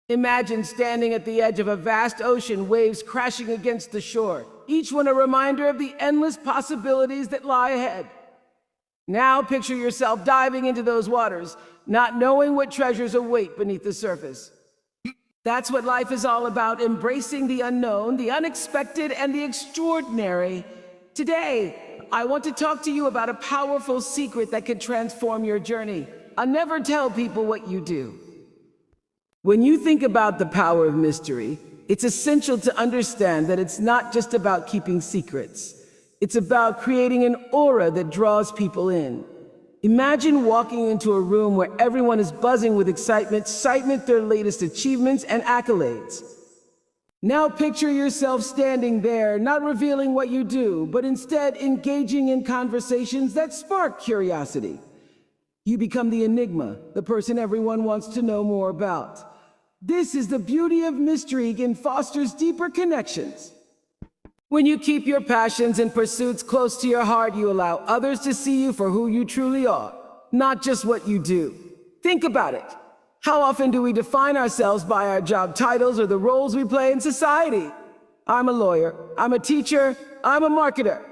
Imagine standing at the edge of a vast ocean, waves crashing against the shore, each one a reminder of the endless possibilities that lie ahead. Now picture yourself diving into those waters, not knowing what treasures await beneath the surface. That's what life is all about, embracing the unknown, the unexpected, and the extraordinary. Today, I want to talk to you about a powerful secret that can transform your journey. I'll never tell people what you do. When you think about the power of mystery, it's essential to understand that it's not just about keeping secrets. It's about creating an aura that draws people in. Imagine walking into a room where everyone is buzzing with excitement, citing their latest achievements and accolades. Now picture yourself standing there, not revealing what you do, but instead engaging in conversations that spark curiosity. You become the enigma, the person everyone wants to know more about. This is the beauty of mystery and fosters deeper connections. When you keep your passions and pursuits close to your heart, you allow others to see you for who you truly are, not just what you do. Think about it. How often do we define ourselves by our job titles or the roles we play in society? I'm a lawyer, I'm a teacher, I'm a marketer.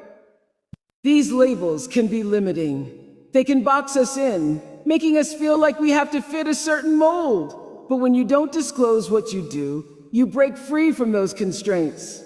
These labels can be limiting. They can box us in, making us feel like we have to fit a certain mold. But when you don't disclose what you do, you break free from those constraints.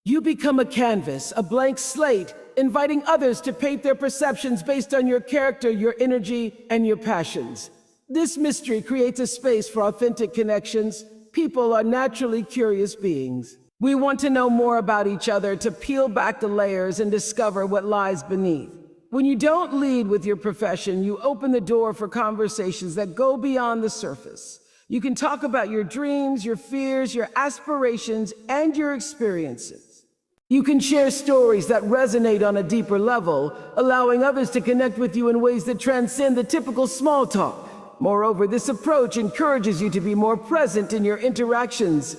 You become a canvas, a blank slate, inviting others to paint their perceptions based on your character, your energy, and your passions. This mystery creates a space for authentic connections. People are naturally curious beings. We want to know more about each other, to peel back the layers and discover what lies beneath. When you don't lead with your profession, you open the door for conversations that go beyond the surface. You can talk about your dreams, your fears, your aspirations, and your experiences. You can share stories that resonate on a deeper level, allowing others to connect with you in ways that transcend the typical small talk. Moreover, this approach encourages you to be more present in your interactions.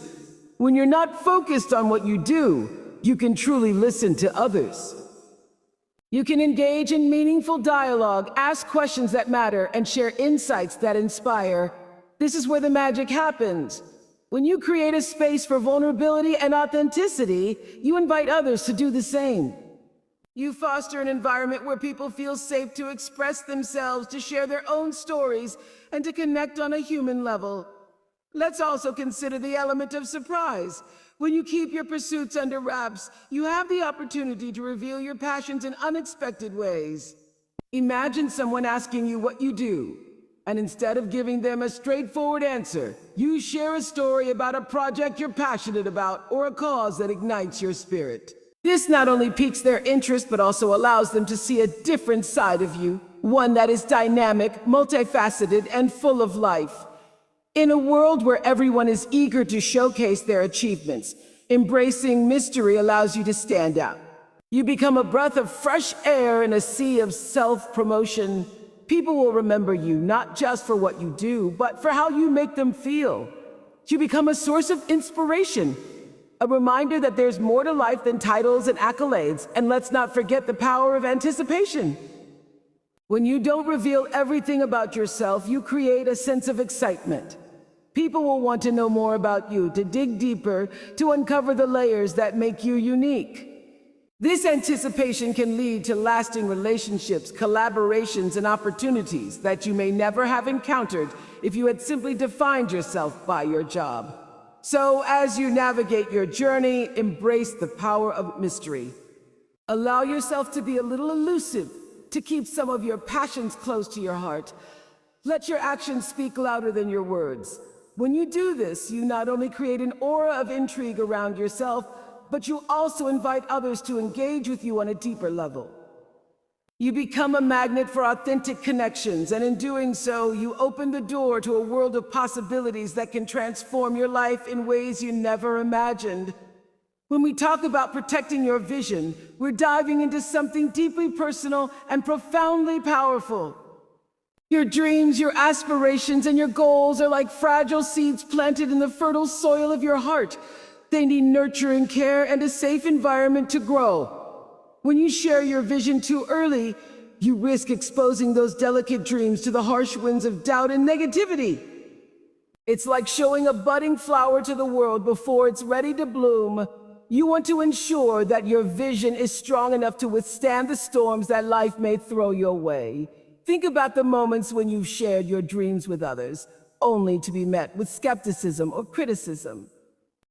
When you're not focused on what you do, you can truly listen to others. You can engage in meaningful dialogue, ask questions that matter, and share insights that inspire. This is where the magic happens. When you create a space for vulnerability and authenticity, you invite others to do the same. You foster an environment where people feel safe to express themselves, to share their own stories, and to connect on a human level. Let's also consider the element of surprise. When you keep your pursuits under wraps, you have the opportunity to reveal your passions in unexpected ways. Imagine someone asking you what you do. And instead of giving them a straightforward answer, you share a story about a project you're passionate about or a cause that ignites your spirit. This not only piques their interest, but also allows them to see a different side of you, one that is dynamic, multifaceted, and full of life. In a world where everyone is eager to showcase their achievements, embracing mystery allows you to stand out. You become a breath of fresh air in a sea of self-promotion. People will remember you not just for what you do, but for how you make them feel. You become a source of inspiration, a reminder that there's more to life than titles and accolades, and let's not forget the power of anticipation. When you don't reveal everything about yourself, you create a sense of excitement. People will want to know more about you, to dig deeper, to uncover the layers that make you unique. This anticipation can lead to lasting relationships, collaborations, and opportunities that you may never have encountered if you had simply defined yourself by your job. So, as you navigate your journey, embrace the power of mystery. Allow yourself to be a little elusive, to keep some of your passions close to your heart. Let your actions speak louder than your words. When you do this, you not only create an aura of intrigue around yourself, but you also invite others to engage with you on a deeper level. You become a magnet for authentic connections, and in doing so, you open the door to a world of possibilities that can transform your life in ways you never imagined. When we talk about protecting your vision, we're diving into something deeply personal and profoundly powerful. Your dreams, your aspirations, and your goals are like fragile seeds planted in the fertile soil of your heart. They need nurturing care and a safe environment to grow. When you share your vision too early, you risk exposing those delicate dreams to the harsh winds of doubt and negativity. It's like showing a budding flower to the world before it's ready to bloom. You want to ensure that your vision is strong enough to withstand the storms that life may throw your way. Think about the moments when you've shared your dreams with others, only to be met with skepticism or criticism.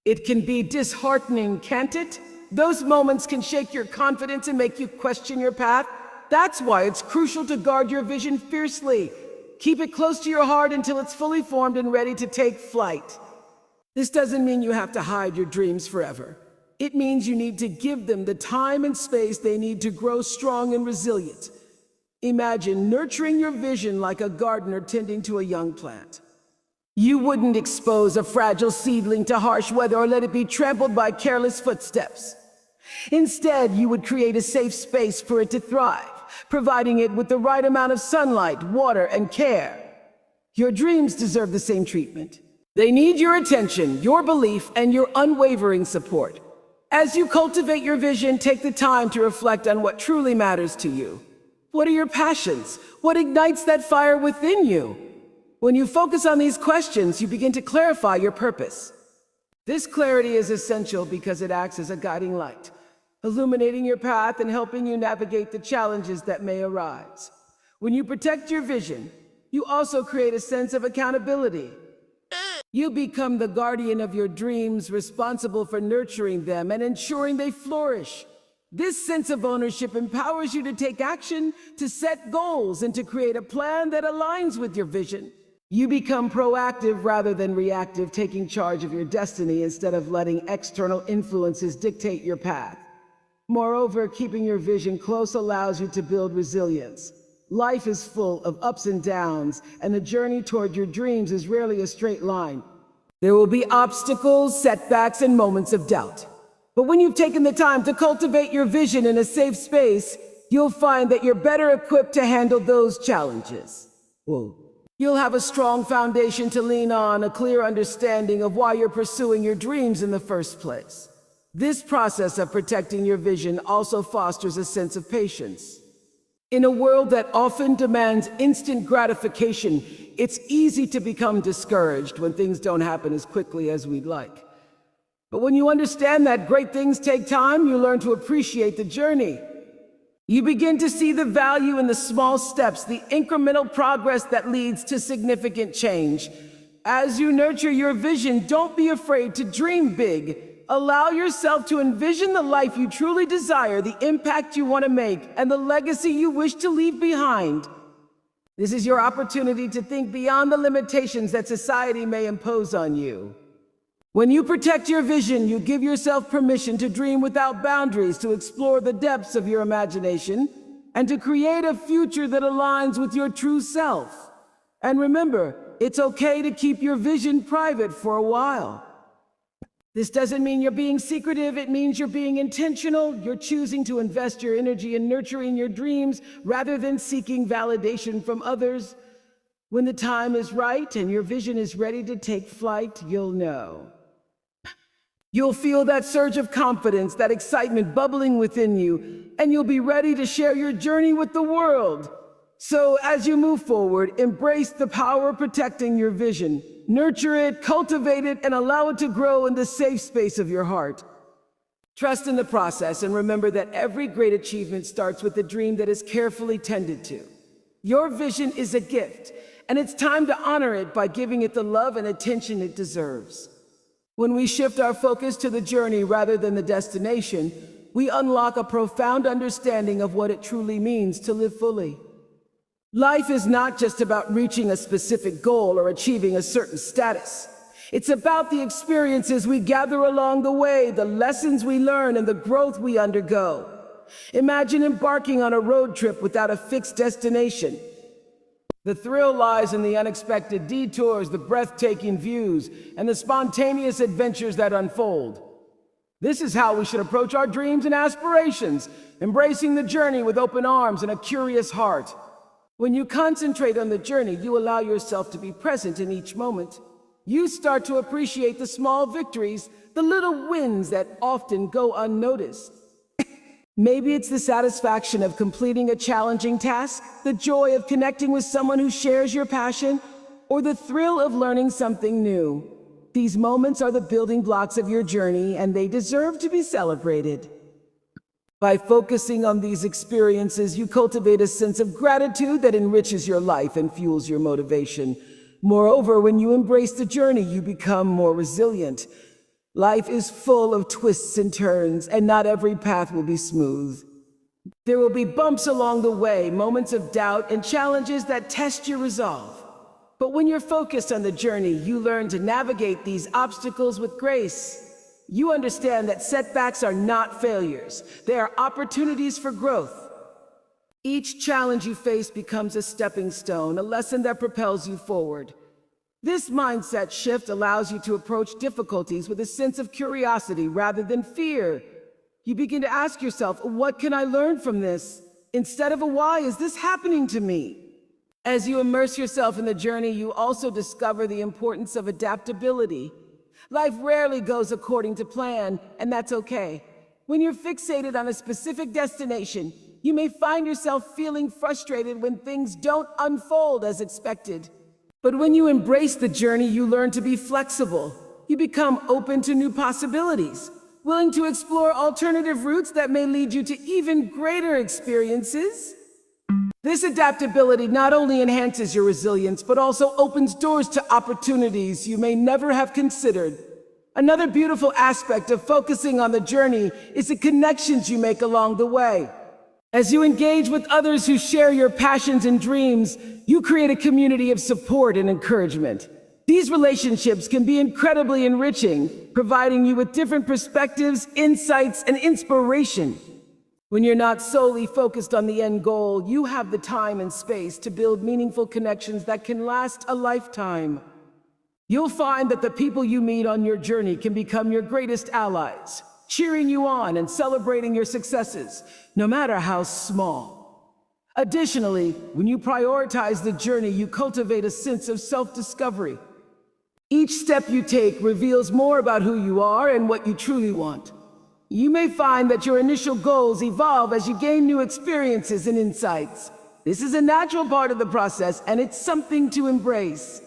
It can be disheartening, can't it? Those moments can shake your confidence and make you question your path. That's why it's crucial to guard your vision fiercely. Keep it close to your heart until it's fully formed and ready to take flight. This doesn't mean you have to hide your dreams forever. It means you need to give them the time and space they need to grow strong and resilient. Imagine nurturing your vision like a gardener tending to a young plant. You wouldn't expose a fragile seedling to harsh weather or let it be trampled by careless footsteps. Instead, you would create a safe space for it to thrive, providing it with the right amount of sunlight, water, and care. Your dreams deserve the same treatment. They need your attention, your belief, and your unwavering support. As you cultivate your vision, take the time to reflect on what truly matters to you. What are your passions? What ignites that fire within you? When you focus on these questions, you begin to clarify your purpose. This clarity is essential because it acts as a guiding light, illuminating your path and helping you navigate the challenges that may arise. When you protect your vision, you also create a sense of accountability. You become the guardian of your dreams, responsible for nurturing them and ensuring they flourish. This sense of ownership empowers you to take action, to set goals, and to create a plan that aligns with your vision. You become proactive rather than reactive, taking charge of your destiny instead of letting external influences dictate your path. Moreover, keeping your vision close allows you to build resilience. Life is full of ups and downs, and the journey toward your dreams is rarely a straight line. There will be obstacles, setbacks, and moments of doubt. But when you've taken the time to cultivate your vision in a safe space, you'll find that you're better equipped to handle those challenges. You'll have a strong foundation to lean on, a clear understanding of why you're pursuing your dreams in the first place. This process of protecting your vision also fosters a sense of patience. In a world that often demands instant gratification, it's easy to become discouraged when things don't happen as quickly as we'd like. But when you understand that great things take time, you learn to appreciate the journey. You begin to see the value in the small steps, the incremental progress that leads to significant change. As you nurture your vision, don't be afraid to dream big. Allow yourself to envision the life you truly desire, the impact you want to make, and the legacy you wish to leave behind. This is your opportunity to think beyond the limitations that society may impose on you. When you protect your vision, you give yourself permission to dream without boundaries, to explore the depths of your imagination, and to create a future that aligns with your true self. And remember, it's okay to keep your vision private for a while. This doesn't mean you're being secretive, it means you're being intentional. You're choosing to invest your energy in nurturing your dreams rather than seeking validation from others. When the time is right and your vision is ready to take flight, you'll know. You'll feel that surge of confidence, that excitement bubbling within you, and you'll be ready to share your journey with the world. So as you move forward, embrace the power of protecting your vision. Nurture it, cultivate it, and allow it to grow in the safe space of your heart. Trust in the process and remember that every great achievement starts with a dream that is carefully tended to. Your vision is a gift, and it's time to honor it by giving it the love and attention it deserves. When we shift our focus to the journey rather than the destination, we unlock a profound understanding of what it truly means to live fully. Life is not just about reaching a specific goal or achieving a certain status. It's about the experiences we gather along the way, the lessons we learn, and the growth we undergo. Imagine embarking on a road trip without a fixed destination. The thrill lies in the unexpected detours, the breathtaking views, and the spontaneous adventures that unfold. This is how we should approach our dreams and aspirations, embracing the journey with open arms and a curious heart. When you concentrate on the journey, you allow yourself to be present in each moment. You start to appreciate the small victories, the little wins that often go unnoticed. Maybe it's the satisfaction of completing a challenging task, the joy of connecting with someone who shares your passion, or the thrill of learning something new. These moments are the building blocks of your journey, and they deserve to be celebrated. By focusing on these experiences, you cultivate a sense of gratitude that enriches your life and fuels your motivation. Moreover, when you embrace the journey, you become more resilient. Life is full of twists and turns, and not every path will be smooth. There will be bumps along the way, moments of doubt, and challenges that test your resolve. But when you're focused on the journey, you learn to navigate these obstacles with grace. You understand that setbacks are not failures. They are opportunities for growth. Each challenge you face becomes a stepping stone, a lesson that propels you forward. This mindset shift allows you to approach difficulties with a sense of curiosity rather than fear. You begin to ask yourself, what can I learn from this? Instead of a why is this happening to me? As you immerse yourself in the journey, you also discover the importance of adaptability. Life rarely goes according to plan, and that's okay. When you're fixated on a specific destination, you may find yourself feeling frustrated when things don't unfold as expected. But when you embrace the journey, you learn to be flexible. You become open to new possibilities, willing to explore alternative routes that may lead you to even greater experiences. This adaptability not only enhances your resilience, but also opens doors to opportunities you may never have considered. Another beautiful aspect of focusing on the journey is the connections you make along the way. As you engage with others who share your passions and dreams, you create a community of support and encouragement. These relationships can be incredibly enriching, providing you with different perspectives, insights, and inspiration. When you're not solely focused on the end goal, you have the time and space to build meaningful connections that can last a lifetime. You'll find that the people you meet on your journey can become your greatest allies, cheering you on and celebrating your successes, no matter how small. Additionally, when you prioritize the journey, you cultivate a sense of self-discovery. Each step you take reveals more about who you are and what you truly want. You may find that your initial goals evolve as you gain new experiences and insights. This is a natural part of the process, and it's something to embrace.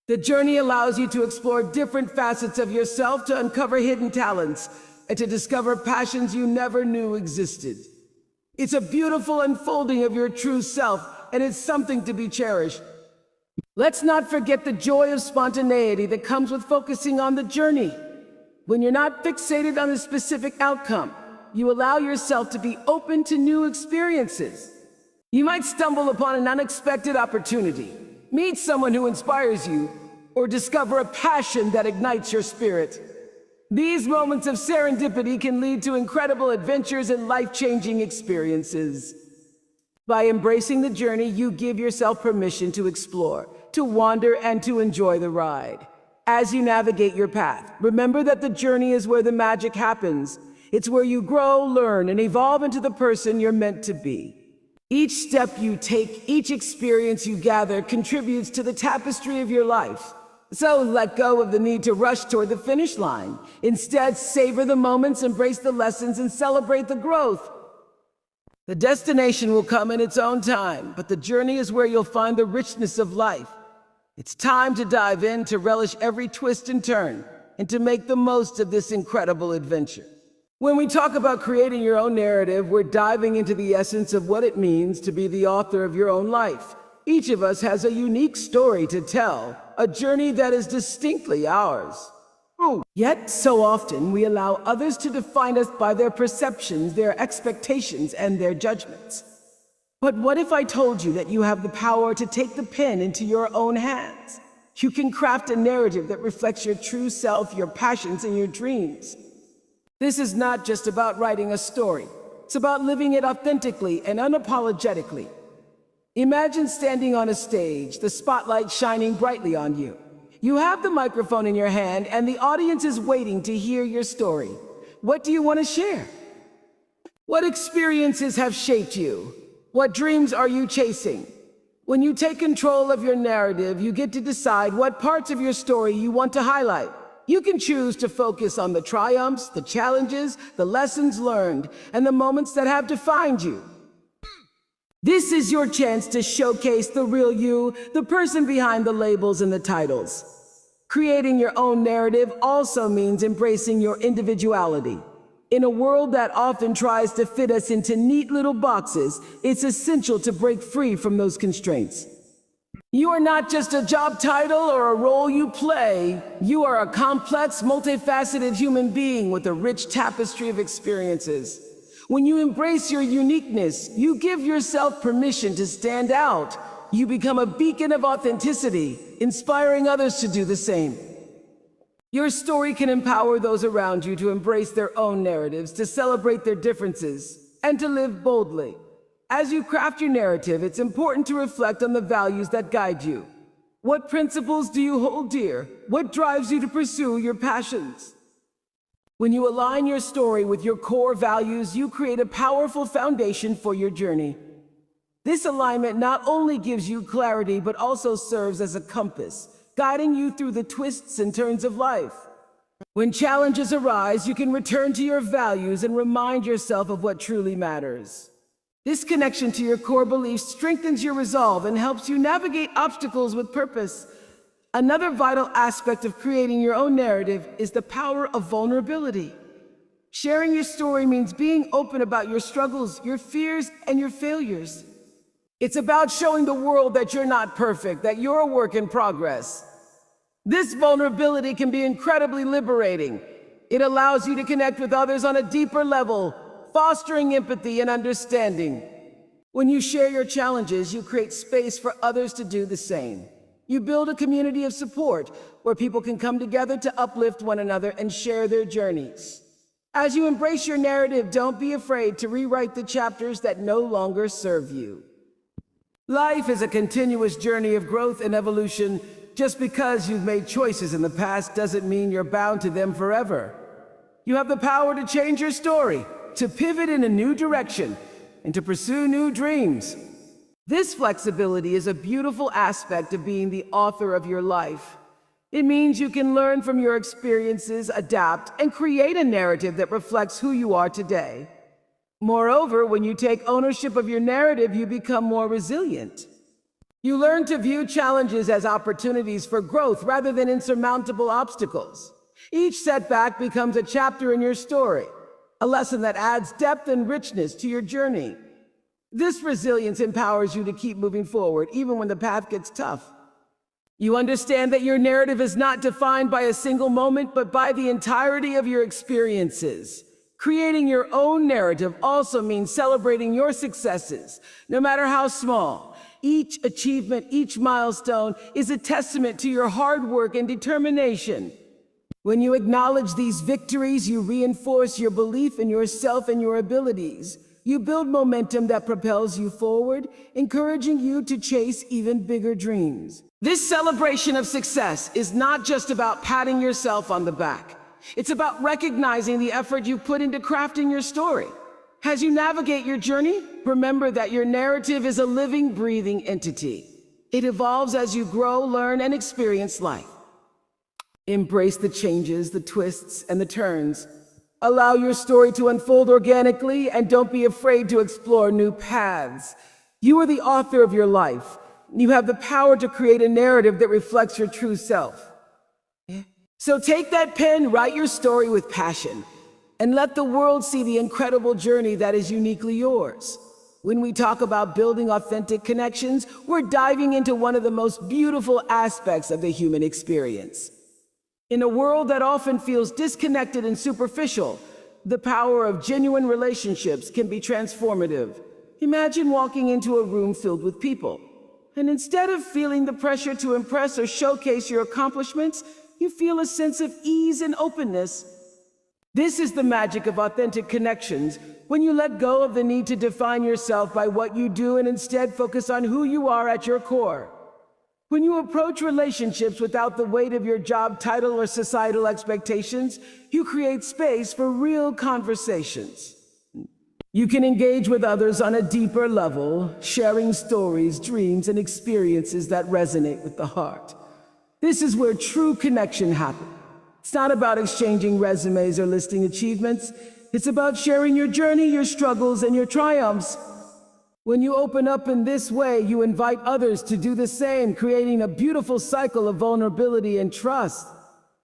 The journey allows you to explore different facets of yourself, to uncover hidden talents, and to discover passions you never knew existed. It's a beautiful unfolding of your true self, and it's something to be cherished. Let's not forget the joy of spontaneity that comes with focusing on the journey. When you're not fixated on a specific outcome, you allow yourself to be open to new experiences. You might stumble upon an unexpected opportunity, meet someone who inspires you, or discover a passion that ignites your spirit. These moments of serendipity can lead to incredible adventures and life-changing experiences. By embracing the journey, you give yourself permission to explore, to wander, and to enjoy the ride. As you navigate your path, remember that the journey is where the magic happens. It's where you grow, learn, and evolve into the person you're meant to be. Each step you take, each experience you gather contributes to the tapestry of your life. So let go of the need to rush toward the finish line. Instead, savor the moments, embrace the lessons, and celebrate the growth. The destination will come in its own time, but the journey is where you'll find the richness of life. It's time to dive in, to relish every twist and turn, and to make the most of this incredible adventure. When we talk about creating your own narrative, we're diving into the essence of what it means to be the author of your own life. Each of us has a unique story to tell, a journey that is distinctly ours. Yet, so often, we allow others to define us by their perceptions, their expectations, and their judgments. But what if I told you that you have the power to take the pen into your own hands? You can craft a narrative that reflects your true self, your passions, and your dreams. This is not just about writing a story. It's about living it authentically and unapologetically. Imagine standing on a stage, the spotlight shining brightly on you. You have the microphone in your hand, and the audience is waiting to hear your story. What do you want to share? What experiences have shaped you? What dreams are you chasing? When you take control of your narrative, you get to decide what parts of your story you want to highlight. You can choose to focus on the triumphs, the challenges, the lessons learned, and the moments that have defined you. This is your chance to showcase the real you, the person behind the labels and the titles. Creating your own narrative also means embracing your individuality. In a world that often tries to fit us into neat little boxes, it's essential to break free from those constraints. You are not just a job title or a role you play. You are a complex, multifaceted human being with a rich tapestry of experiences. When you embrace your uniqueness, you give yourself permission to stand out. You become a beacon of authenticity, inspiring others to do the same. Your story can empower those around you to embrace their own narratives, to celebrate their differences, and to live boldly. As you craft your narrative, it's important to reflect on the values that guide you. What principles do you hold dear? What drives you to pursue your passions? When you align your story with your core values, you create a powerful foundation for your journey. This alignment not only gives you clarity, but also serves as a compass, guiding you through the twists and turns of life. When challenges arise, you can return to your values and remind yourself of what truly matters. This connection to your core beliefs strengthens your resolve and helps you navigate obstacles with purpose. Another vital aspect of creating your own narrative is the power of vulnerability. Sharing your story means being open about your struggles, your fears, and your failures. It's about showing the world that you're not perfect, that you're a work in progress. This vulnerability can be incredibly liberating. It allows you to connect with others on a deeper level, fostering empathy and understanding. When you share your challenges, you create space for others to do the same. You build a community of support where people can come together to uplift one another and share their journeys. As you embrace your narrative, don't be afraid to rewrite the chapters that no longer serve you. Life is a continuous journey of growth and evolution. Just because you've made choices in the past doesn't mean you're bound to them forever. You have the power to change your story, to pivot in a new direction, and to pursue new dreams. This flexibility is a beautiful aspect of being the author of your life. It means you can learn from your experiences, adapt, and create a narrative that reflects who you are today. Moreover, when you take ownership of your narrative, you become more resilient. You learn to view challenges as opportunities for growth rather than insurmountable obstacles. Each setback becomes a chapter in your story, a lesson that adds depth and richness to your journey. This resilience empowers you to keep moving forward, even when the path gets tough. You understand that your narrative is not defined by a single moment, but by the entirety of your experiences. Creating your own narrative also means celebrating your successes, no matter how small. Each achievement, each milestone is a testament to your hard work and determination. When you acknowledge these victories, you reinforce your belief in yourself and your abilities. You build momentum that propels you forward, encouraging you to chase even bigger dreams. This celebration of success is not just about patting yourself on the back. It's about recognizing the effort you've put into crafting your story. As you navigate your journey, remember that your narrative is a living, breathing entity. It evolves as you grow, learn, and experience life. Embrace the changes, the twists, and the turns. Allow your story to unfold organically, and don't be afraid to explore new paths. You are the author of your life. You have the power to create a narrative that reflects your true self. So take that pen, write your story with passion, and let the world see the incredible journey that is uniquely yours. When we talk about building authentic connections, we're diving into one of the most beautiful aspects of the human experience. In a world that often feels disconnected and superficial, the power of genuine relationships can be transformative. Imagine walking into a room filled with people, and instead of feeling the pressure to impress or showcase your accomplishments, you feel a sense of ease and openness. This is the magic of authentic connections, when you let go of the need to define yourself by what you do and instead focus on who you are at your core. When you approach relationships without the weight of your job title or societal expectations, you create space for real conversations. You can engage with others on a deeper level, sharing stories, dreams, and experiences that resonate with the heart. This is where true connection happens. It's not about exchanging resumes or listing achievements. It's about sharing your journey, your struggles, and your triumphs. When you open up in this way, you invite others to do the same, creating a beautiful cycle of vulnerability and trust.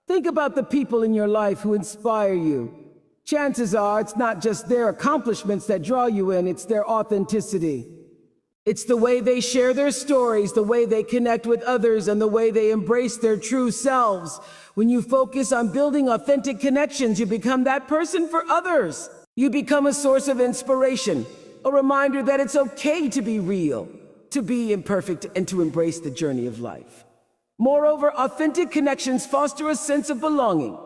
Think about the people in your life who inspire you. Chances are it's not just their accomplishments that draw you in, it's their authenticity. It's the way they share their stories, the way they connect with others, and the way they embrace their true selves. When you focus on building authentic connections, you become that person for others. You become a source of inspiration, a reminder that it's okay to be real, to be imperfect, and to embrace the journey of life. Moreover, authentic connections foster a sense of belonging.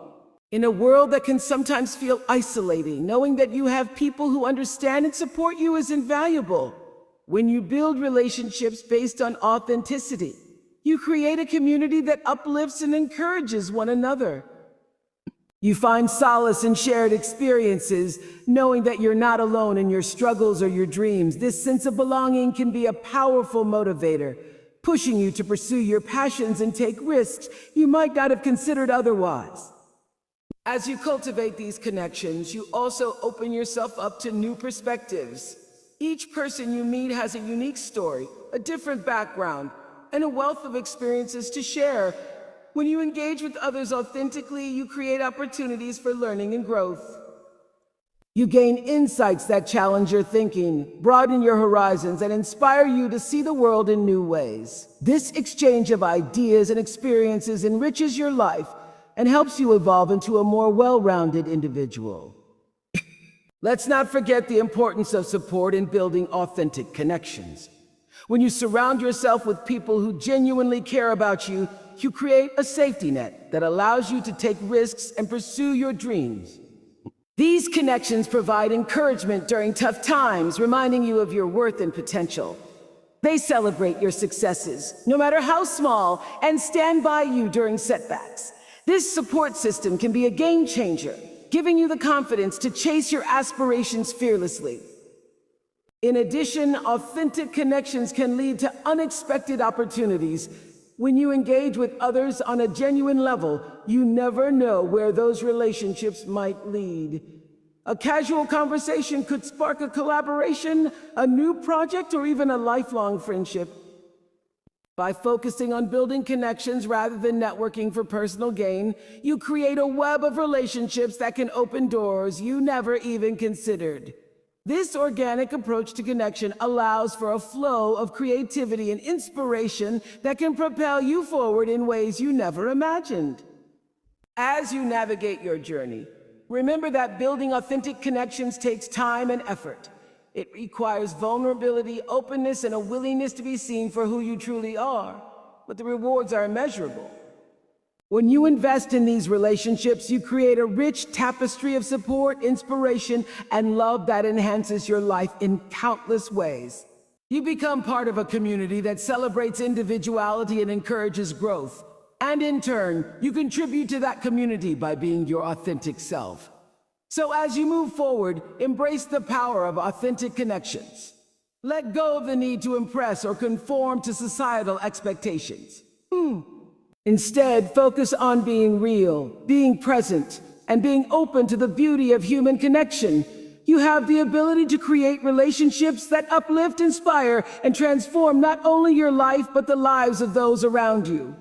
In a world that can sometimes feel isolating, knowing that you have people who understand and support you is invaluable. When you build relationships based on authenticity, you create a community that uplifts and encourages one another. You find solace in shared experiences, knowing that you're not alone in your struggles or your dreams. This sense of belonging can be a powerful motivator, pushing you to pursue your passions and take risks you might not have considered otherwise. As you cultivate these connections, you also open yourself up to new perspectives. Each person you meet has a unique story, a different background, and a wealth of experiences to share. When you engage with others authentically, you create opportunities for learning and growth. You gain insights that challenge your thinking, broaden your horizons, and inspire you to see the world in new ways. This exchange of ideas and experiences enriches your life and helps you evolve into a more well-rounded individual. Let's not forget the importance of support in building authentic connections. When you surround yourself with people who genuinely care about you, you create a safety net that allows you to take risks and pursue your dreams. These connections provide encouragement during tough times, reminding you of your worth and potential. They celebrate your successes, no matter how small, and stand by you during setbacks. This support system can be a game changer, giving you the confidence to chase your aspirations fearlessly. In addition, authentic connections can lead to unexpected opportunities. When you engage with others on a genuine level, you never know where those relationships might lead. A casual conversation could spark a collaboration, a new project, or even a lifelong friendship. By focusing on building connections rather than networking for personal gain, you create a web of relationships that can open doors you never even considered. This organic approach to connection allows for a flow of creativity and inspiration that can propel you forward in ways you never imagined. As you navigate your journey, remember that building authentic connections takes time and effort. It requires vulnerability, openness, and a willingness to be seen for who you truly are. But the rewards are immeasurable. When you invest in these relationships, you create a rich tapestry of support, inspiration, and love that enhances your life in countless ways. You become part of a community that celebrates individuality and encourages growth. And in turn, you contribute to that community by being your authentic self. So as you move forward, embrace the power of authentic connections. Let go of the need to impress or conform to societal expectations. Instead, focus on being real, being present, and being open to the beauty of human connection. You have the ability to create relationships that uplift, inspire, and transform not only your life, but the lives of those around you.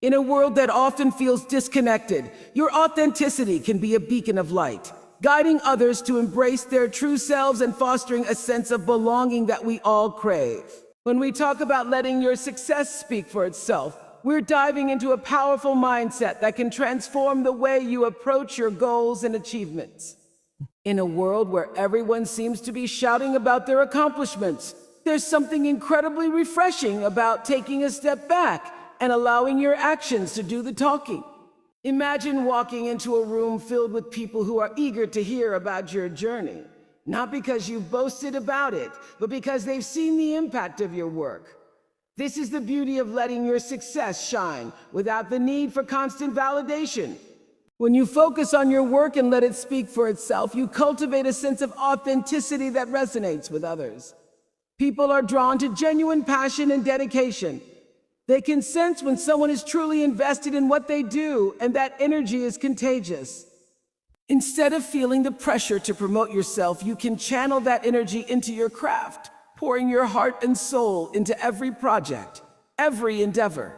In a world that often feels disconnected, your authenticity can be a beacon of light, guiding others to embrace their true selves and fostering a sense of belonging that we all crave. When we talk about letting your success speak for itself, we're diving into a powerful mindset that can transform the way you approach your goals and achievements. In a world where everyone seems to be shouting about their accomplishments, there's something incredibly refreshing about taking a step back and allowing your actions to do the talking. Imagine walking into a room filled with people who are eager to hear about your journey, not because you've boasted about it, but because they've seen the impact of your work. This is the beauty of letting your success shine without the need for constant validation. When you focus on your work and let it speak for itself, you cultivate a sense of authenticity that resonates with others. People are drawn to genuine passion and dedication. They can sense when someone is truly invested in what they do, and that energy is contagious. Instead of feeling the pressure to promote yourself, you can channel that energy into your craft, pouring your heart and soul into every project, every endeavor.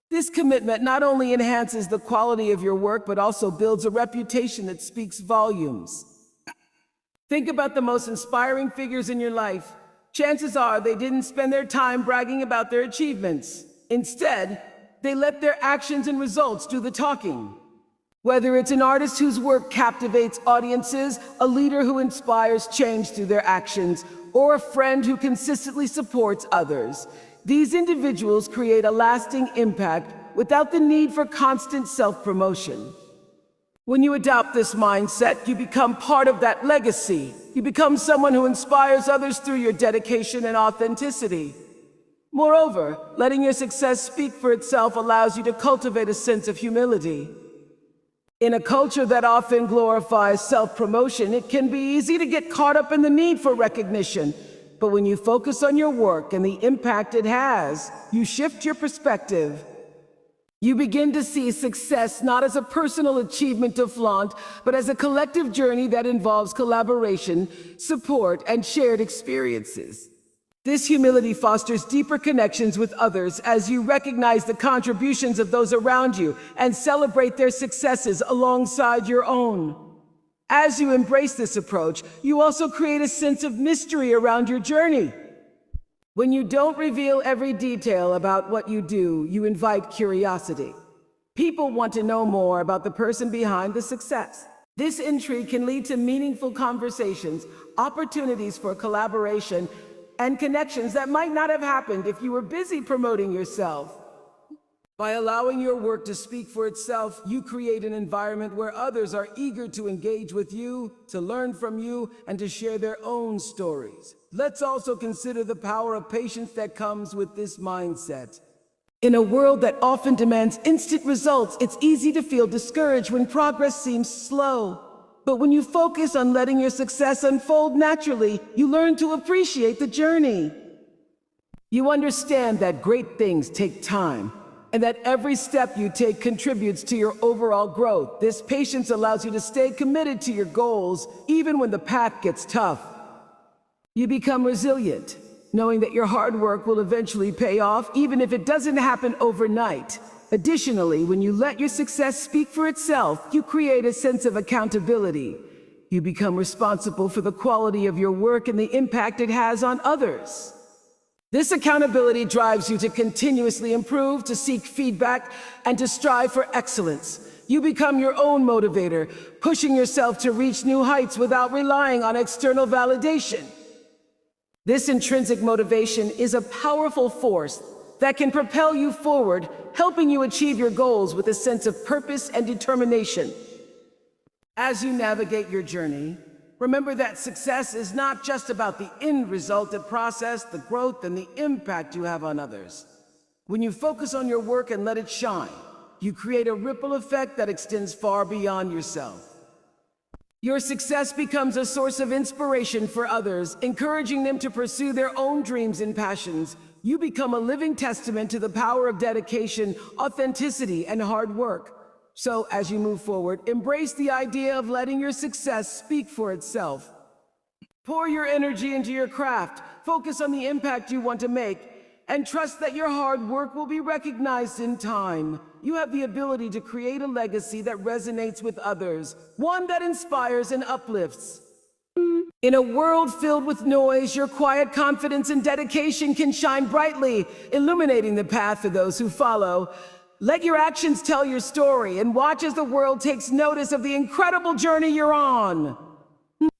This commitment not only enhances the quality of your work, but also builds a reputation that speaks volumes. Think about the most inspiring figures in your life. Chances are they didn't spend their time bragging about their achievements. Instead, they let their actions and results do the talking. Whether it's an artist whose work captivates audiences, a leader who inspires change through their actions, or a friend who consistently supports others, these individuals create a lasting impact without the need for constant self-promotion. When you adopt this mindset, you become part of that legacy. You become someone who inspires others through your dedication and authenticity. Moreover, letting your success speak for itself allows you to cultivate a sense of humility. In a culture that often glorifies self-promotion, it can be easy to get caught up in the need for recognition. But when you focus on your work and the impact it has, you shift your perspective. You begin to see success not as a personal achievement to flaunt, but as a collective journey that involves collaboration, support, and shared experiences. This humility fosters deeper connections with others as you recognize the contributions of those around you and celebrate their successes alongside your own. As you embrace this approach, you also create a sense of mystery around your journey. When you don't reveal every detail about what you do, you invite curiosity. People want to know more about the person behind the success. This intrigue can lead to meaningful conversations, opportunities for collaboration, and connections that might not have happened if you were busy promoting yourself. By allowing your work to speak for itself, you create an environment where others are eager to engage with you, to learn from you, and to share their own stories. Let's also consider the power of patience that comes with this mindset. In a world that often demands instant results, it's easy to feel discouraged when progress seems slow. But when you focus on letting your success unfold naturally, you learn to appreciate the journey. You understand that great things take time, and that every step you take contributes to your overall growth. This patience allows you to stay committed to your goals, even when the path gets tough. You become resilient, knowing that your hard work will eventually pay off, even if it doesn't happen overnight. Additionally, when you let your success speak for itself, you create a sense of accountability. You become responsible for the quality of your work and the impact it has on others. This accountability drives you to continuously improve, to seek feedback, and to strive for excellence. You become your own motivator, pushing yourself to reach new heights without relying on external validation. This intrinsic motivation is a powerful force that can propel you forward, helping you achieve your goals with a sense of purpose and determination. As you navigate your journey, remember that success is not just about the end result, the process, the growth, and the impact you have on others. When you focus on your work and let it shine, you create a ripple effect that extends far beyond yourself. Your success becomes a source of inspiration for others, encouraging them to pursue their own dreams and passions. You become a living testament to the power of dedication, authenticity, and hard work. So, as you move forward, embrace the idea of letting your success speak for itself. Pour your energy into your craft, focus on the impact you want to make, and trust that your hard work will be recognized in time. You have the ability to create a legacy that resonates with others, one that inspires and uplifts. In a world filled with noise, your quiet confidence and dedication can shine brightly, illuminating the path for those who follow. Let your actions tell your story, and watch as the world takes notice of the incredible journey you're on.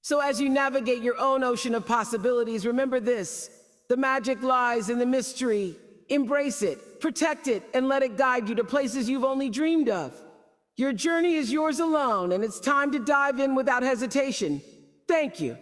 So as you navigate your own ocean of possibilities, remember this: the magic lies in the mystery. Embrace it, protect it, and let it guide you to places you've only dreamed of. Your journey is yours alone, and it's time to dive in without hesitation. Thank you.